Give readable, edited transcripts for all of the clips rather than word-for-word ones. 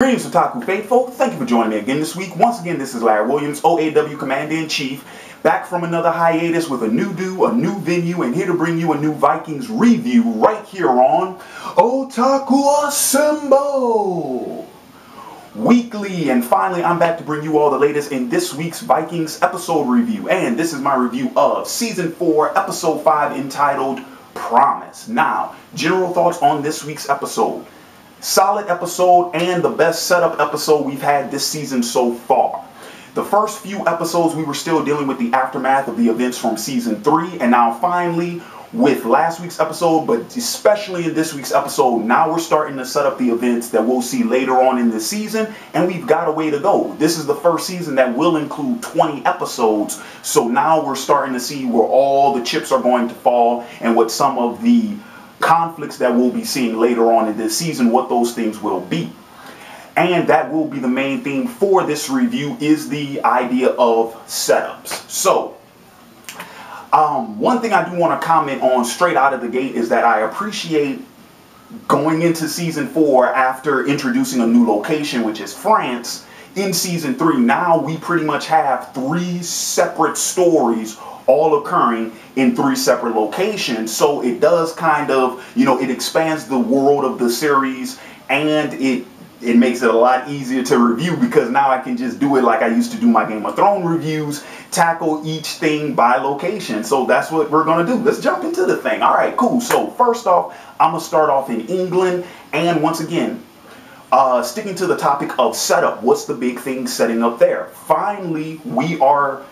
Greetings, Otaku Faithful. Thank you for joining me again this week. Once again, this is Larry Williams, OAW Commander-in-Chief, back from another hiatus with a new venue, and here to bring you a new Vikings review right here on Otaku Assemble Weekly. And finally, I'm back to bring you all the latest in this week's Vikings episode review. And this is my review of Season 4, Episode 5, entitled Promise. Now, general thoughts on this week's episode. Solid episode and the best setup episode we've had this season so far. The first few episodes we were still dealing with the aftermath of the events from Season 3, and now finally with last week's episode, but especially in this week's episode, now we're starting to set up the events that we'll see later on in the season, and we've got a way to go. This is the first season that will include 20 episodes, so now we're starting to see where all the chips are going to fall and what some of the conflicts that we'll be seeing later on in this season, what those things will be. And that will be the main theme for this review, is the idea of setups. So, one thing I do want to comment on straight out of the gate is that I appreciate going into Season 4 after introducing a new location, which is France. In Season 3, now we pretty much have 3 separate stories all occurring in 3 separate locations. So it does kind of, it expands the world of the series, and it makes it a lot easier to review, because now I can just do it like I used to do my Game of Thrones reviews, tackle each thing by location. So that's what we're going to do. Let's jump into the thing. All right, cool. So first off, I'm going to start off in England, and once again, sticking to the topic of setup. What's the big thing setting up there? Finally, we are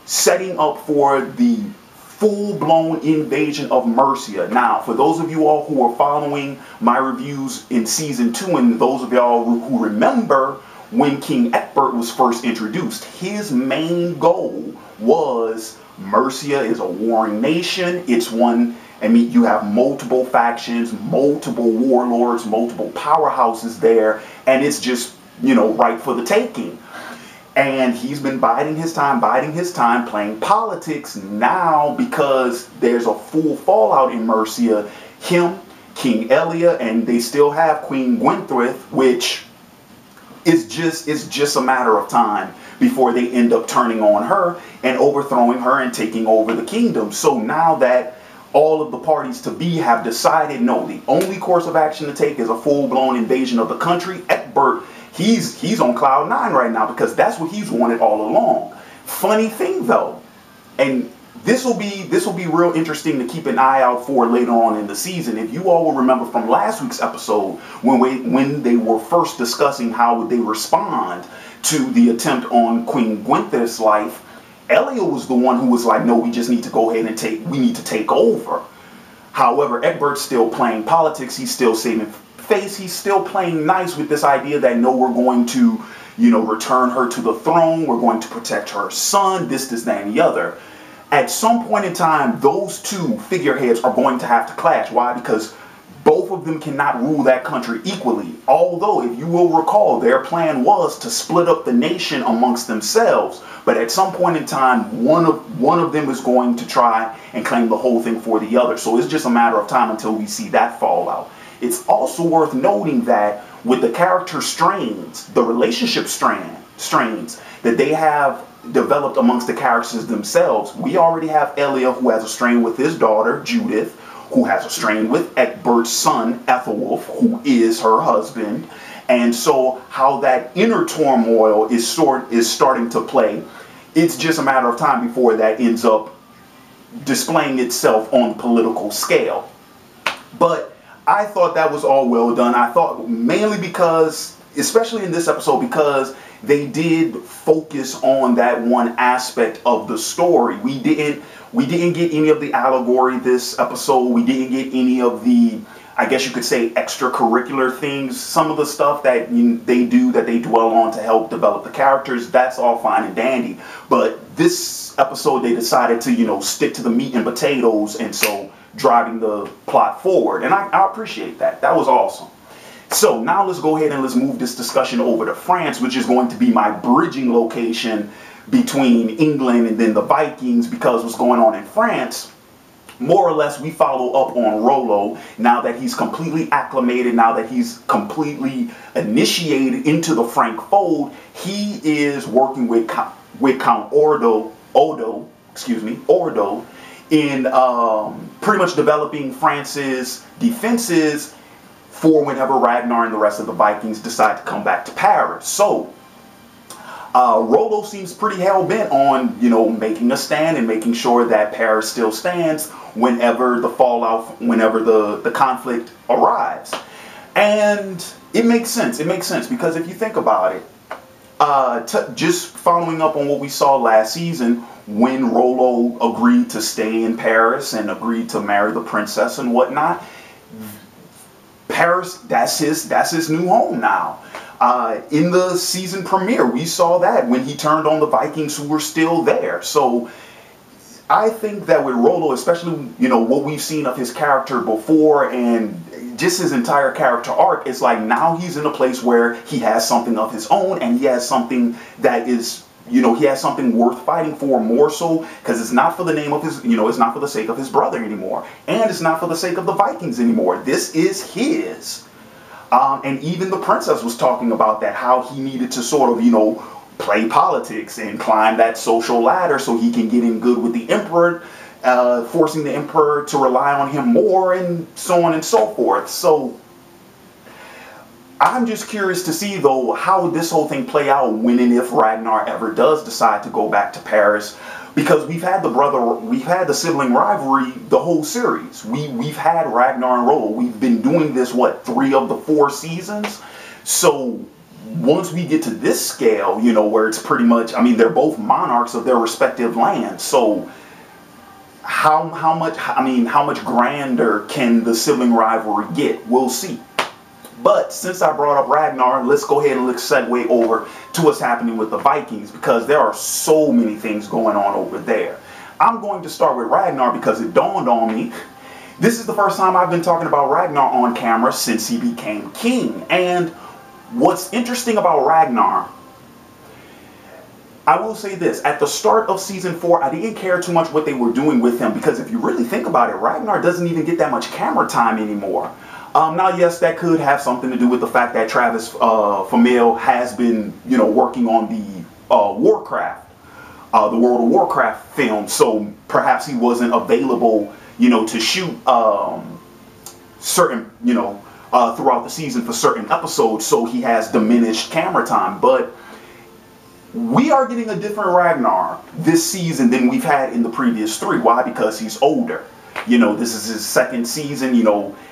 setting up for the full-blown invasion of Mercia. Now, for those of you all who are following my reviews in Season 2, and those of y'all who remember when King Ecbert was first introduced, his main goal was Mercia is a warring nation. It's one, you have multiple factions, multiple warlords, multiple powerhouses there, and it's just, right for the taking. And he's been biding his time, playing politics. Now, because there's a full fallout in Mercia, him, King Elia, and they still have Queen Kwenthrith, which is just a matter of time before they end up turning on her and overthrowing her and taking over the kingdom. So now that all of the parties to be have decided, no, the only course of action to take is a full-blown invasion of the country, Ecbert, he's on cloud 9 right now, because that's what he's wanted all along. Funny thing though, and this will be real interesting to keep an eye out for later on in the season. If you all will remember from last week's episode, when they were first discussing how would they respond to the attempt on Queen Kwenthrith's life, Elia was the one who was like, no, we just need to go ahead and we need to take over. However, Ecbert's still playing politics. He's still saving face. He's still playing nice with this idea that, no, we're going to, return her to the throne. We're going to protect her son, this, that, and the other. At some point in time, those two figureheads are going to have to clash. Why? Because both of them cannot rule that country equally. Although, if you will recall, their plan was to split up the nation amongst themselves. But at some point in time, one of them is going to try and claim the whole thing for the other. So it's just a matter of time until we see that fallout. It's also worth noting that with the character strains, the relationship strains that they have developed amongst the characters themselves, we already have Elia, who has a strain with his daughter, Judith, who has a strain with Ecbert's son, Ethelwulf, who is her husband. And so how that inner turmoil is starting to play, it's just a matter of time before that ends up displaying itself on the political scale. But I thought that was all well done. I thought mainly because, especially in this episode, because they did focus on that one aspect of the story. We didn't get any of the allegory this episode. We didn't get any of the, I guess you could say, extracurricular things. Some of the stuff that they dwell on to help develop the characters, that's all fine and dandy. But this episode, they decided to, stick to the meat and potatoes, and so driving the plot forward. And I appreciate that. That was awesome. So now let's go ahead and let's move this discussion over to France, which is going to be my bridging location between England and then the Vikings, because what's going on in France, more or less we follow up on Rollo now that he's completely acclimated, now that he's completely initiated into the Frank fold. He is working with Count Ordo in pretty much developing France's defenses for whenever Ragnar and the rest of the Vikings decide to come back to Paris. So Rollo seems pretty hell-bent on, making a stand and making sure that Paris still stands whenever the fallout, whenever the conflict arrives. And it makes sense. It makes sense because if you think about it, just following up on what we saw last season, when Rollo agreed to stay in Paris and agreed to marry the princess and whatnot, Paris, that's his new home now. In the season premiere, we saw that when he turned on the Vikings who were still there. So I think that with Rollo, especially, what we've seen of his character before and just his entire character arc, it's like now he's in a place where he has something of his own and he has something that is, he has something worth fighting for, more so because it's not for the name of his, it's not for the sake of his brother anymore. And it's not for the sake of the Vikings anymore. This is his. And even the princess was talking about that, how he needed to sort of, play politics and climb that social ladder so he can get in good with the emperor, forcing the emperor to rely on him more and so on and so forth. So I'm just curious to see, though, how this whole thing play out when and if Ragnar ever does decide to go back to Paris. Because we've had the sibling rivalry the whole series. We've had Ragnar and Rollo. We've been doing this, 3 of the 4 seasons? So once we get to this scale, where it's pretty much, they're both monarchs of their respective lands. So how much grander can the sibling rivalry get? We'll see. But since I brought up Ragnar, let's go ahead and let's segue over to what's happening with the Vikings, because there are so many things going on over there. I'm going to start with Ragnar because it dawned on me. This is the first time I've been talking about Ragnar on camera since he became king. And what's interesting about Ragnar, I will say this, at the start of season 4, I didn't care too much what they were doing with him, because if you really think about it, Ragnar doesn't even get that much camera time anymore. Now, yes, that could have something to do with the fact that Travis Fimmel has been, working on the Warcraft, the World of Warcraft film. So perhaps he wasn't available, to shoot certain, throughout the season for certain episodes. So he has diminished camera time. But we are getting a different Ragnar this season than we've had in the previous 3. Why? Because he's older. This is his 2nd season.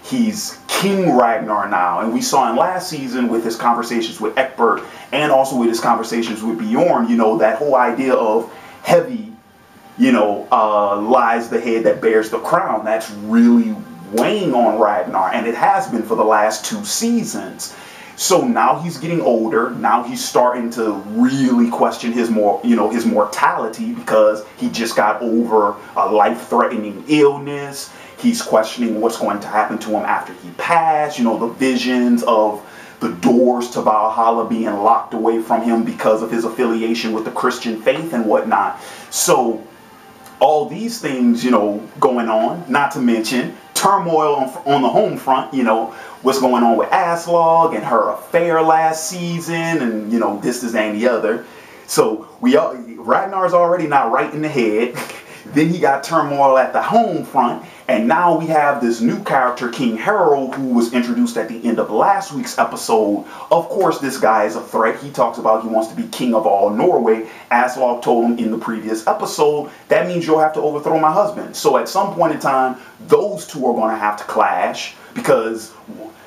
He's King Ragnar now. And we saw in last season with his conversations with Ecbert and also with his conversations with Bjorn, that whole idea of heavy, lies the head that bears the crown. That's really weighing on Ragnar. And it has been for the last 2 seasons. So now he's getting older. Now he's starting to really question his mortality, because he just got over a life-threatening illness. He's questioning what's going to happen to him after he passed. The visions of the doors to Valhalla being locked away from him because of his affiliation with the Christian faith and whatnot. So all these things, going on, not to mention turmoil on the home front, what's going on with Aslog and her affair last season, and this and the other. So Ragnar's already not right in the head. Then he got turmoil at the home front, and now we have this new character, King Harold, who was introduced at the end of last week's episode. Of course, this guy is a threat. He talks about he wants to be king of all Norway. Aslog told him in the previous episode, that means you'll have to overthrow my husband. So at some point in time, those two are going to have to clash, because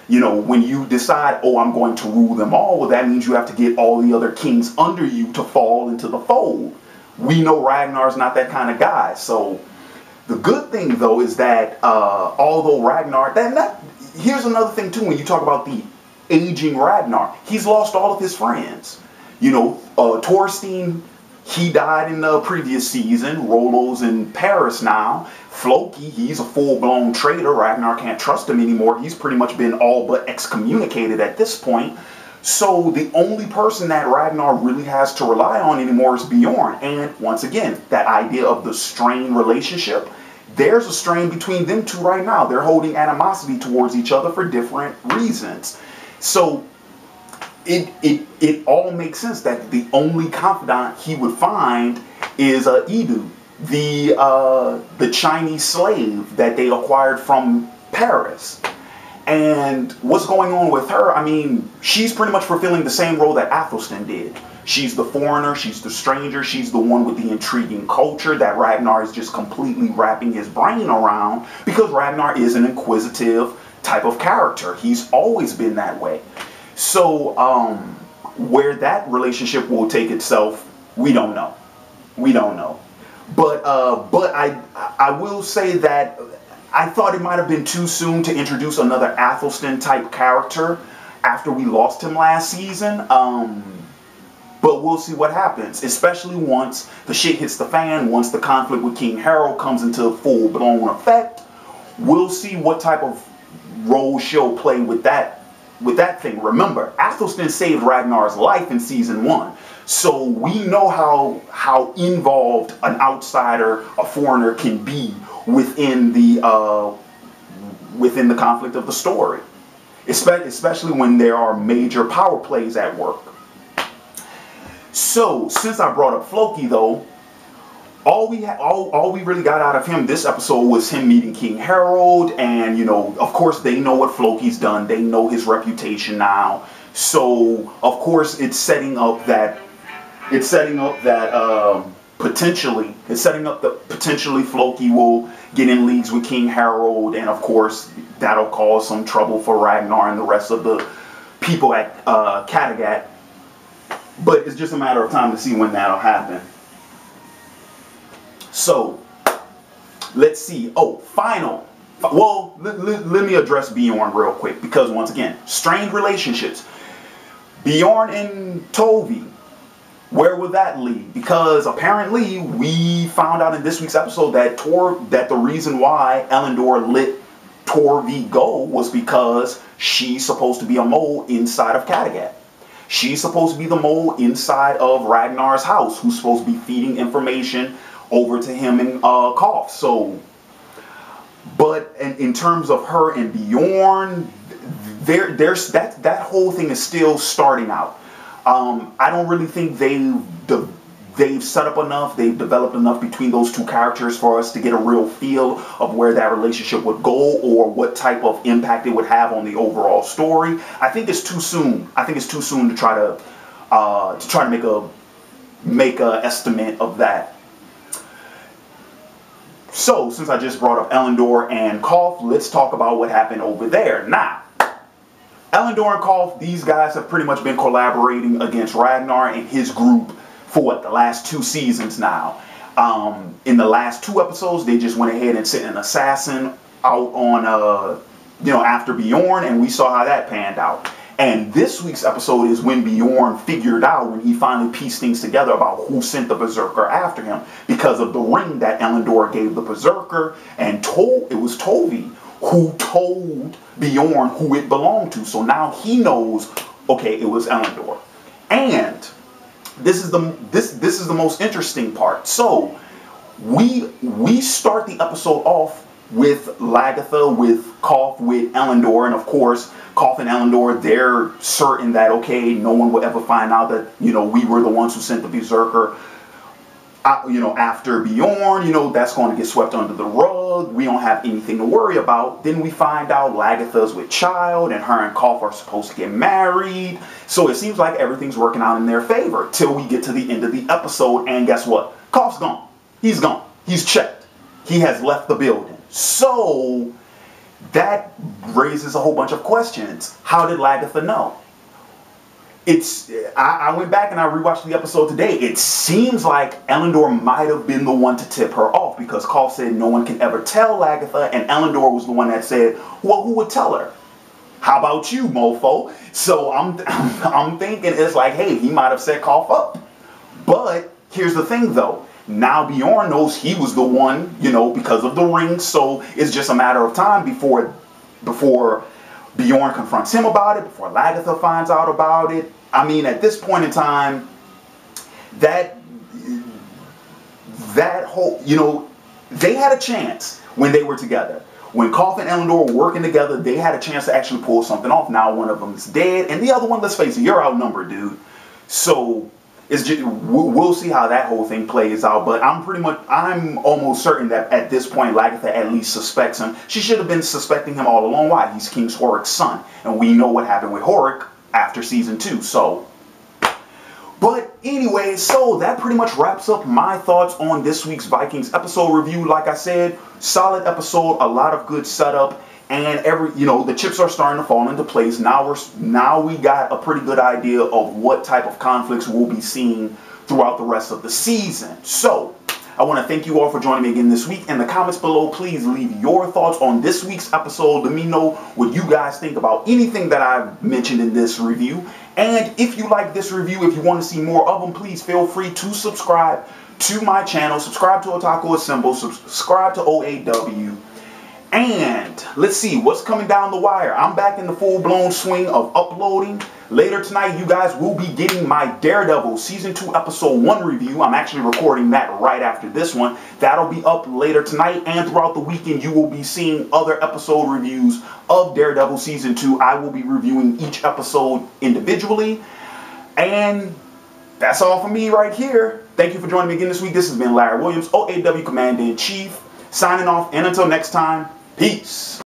when you decide, oh, I'm going to rule them all, well, that means you have to get all the other kings under you to fall into the fold. We know Ragnar's not that kind of guy. So the good thing, though, is that although Ragnar, here's another thing, too, when you talk about the aging Ragnar, he's lost all of his friends. Thorstein, he died in the previous season. Rollo's in Paris now. Floki, he's a full-blown traitor. Ragnar can't trust him anymore. He's pretty much been all but excommunicated at this point. So the only person that Ragnar really has to rely on anymore is Bjorn. And once again, that idea of the strained relationship, there's a strain between them two right now. They're holding animosity towards each other for different reasons. So it all makes sense that the only confidant he would find is Yidu, the Chinese slave that they acquired from Paris. And what's going on with her? I mean, she's pretty much fulfilling the same role that Athelstan did. She's the foreigner, she's the stranger, she's the one with the intriguing culture that Ragnar is just completely wrapping his brain around, because Ragnar is an inquisitive type of character. He's always been that way. So where that relationship will take itself, we don't know. We don't know. But I will say that I thought it might have been too soon to introduce another Athelstan type character after we lost him last season. But we'll see what happens, especially once the shit hits the fan, once the conflict with King Harold comes into full-blown effect. We'll see what type of role she'll play with that thing. Remember, Athelstan saved Ragnar's life in season 1. So we know how involved an outsider, a foreigner, can be within the conflict of the story, especially when there are major power plays at work. So since I brought up Floki, though, all we really got out of him this episode was him meeting King Harold, and you know, of course, they know what Floki's done. They know his reputation now. So of course, it's setting up that potentially Floki will get in leagues with King Harold, and of course that'll cause some trouble for Ragnar and the rest of the people at Kattegat. But it's just a matter of time to see when that'll happen. So let's see. Oh, well, let me address Bjorn real quick, because once again, strained relationships. Bjorn and Tovi, where will that lead? Because apparently we found out in this week's episode that the reason why Elendor let Torvi go was because she's supposed to be a mole inside of Kattegat. She's supposed to be the mole inside of Ragnar's house, who's supposed to be feeding information over to him and Kalf. So, but in terms of her and Bjorn, there's that whole thing is still starting out. I don't really think they've set up enough, they've developed enough between those two characters for us to get a real feel of where that relationship would go or what type of impact it would have on the overall story. I think it's too soon. I think it's too soon to try to make a estimate of that. So, since I just brought up Elendor and Kalf, let's talk about what happened over there. Now, Elendor and Kalf, these guys have pretty much been collaborating against Ragnar and his group for what, the last 2 seasons now. In the last 2 episodes, they just went ahead and sent an assassin out on, after Bjorn, and we saw how that panned out. And this week's episode is when Bjorn figured out, when he finally pieced things together about who sent the Berserker after him, because of the ring that Elendor gave the Berserker, and it was Tovi who told Bjorn who it belonged to. So now he knows, okay, it was Elendor. And this is the most interesting part. So we start the episode off with Lagertha, with Kalf, with Elendor, and of course Kalf and Elendor, they're certain that, okay, no one will ever find out that, we were the ones who sent the Berserker, after Bjorn, that's going to get swept under the rug. We don't have anything to worry about. Then we find out Lagertha's with child, and her and Kalf are supposed to get married. So it seems like everything's working out in their favor till we get to the end of the episode, and guess what? Kalf's gone. He's gone. He's checked. He has left the building. So that raises a whole bunch of questions. How did Lagertha know? I went back and I rewatched the episode today. It seems like Elendor might have been the one to tip her off, because Kalf said no one can ever tell Lagertha, and Elendor was the one that said, well, who would tell her? How about you, mofo? So I'm thinking it's like, hey, he might have set Kalf up. But here's the thing, though. Now Bjorn knows he was the one, because of the ring. So it's just a matter of time before Bjorn confronts him about it, before Lagertha finds out about it. I mean, at this point in time, that whole, they had a chance. when they were together. When Kalf and Elendor were working together, they had a chance to actually pull something off. Now one of them is dead, and the other one, let's face it, you're outnumbered, dude. So it's just, we'll see how that whole thing plays out. But I'm almost certain that at this point, Lagertha at least suspects him. She should have been suspecting him all along. Why? He's King Horik's son, and we know what happened with Horik after season 2. So. But anyway, so that pretty much wraps up my thoughts on this week's Vikings episode review. Like I said, solid episode, a lot of good setup, and the chips are starting to fall into place. Now we got a pretty good idea of what type of conflicts we'll be seeing throughout the rest of the season. So I want to thank you all for joining me again this week. In the comments below, please leave your thoughts on this week's episode. Let me know what you guys think about anything that I've mentioned in this review. And if you like this review, if you want to see more of them, please feel free to subscribe to my channel. Subscribe to Otaku Assemble. Subscribe to OAW. And let's see what's coming down the wire. I'm back in the full-blown swing of uploading. Later tonight, you guys will be getting my Daredevil Season 2 Episode 1 review. I'm actually recording that right after this one. That'll be up later tonight, and throughout the weekend, you will be seeing other episode reviews of Daredevil Season 2. I will be reviewing each episode individually. And that's all for me right here. Thank you for joining me again this week. This has been Larry Williams, OAW Commander-in-Chief, signing off. And until next time, peace.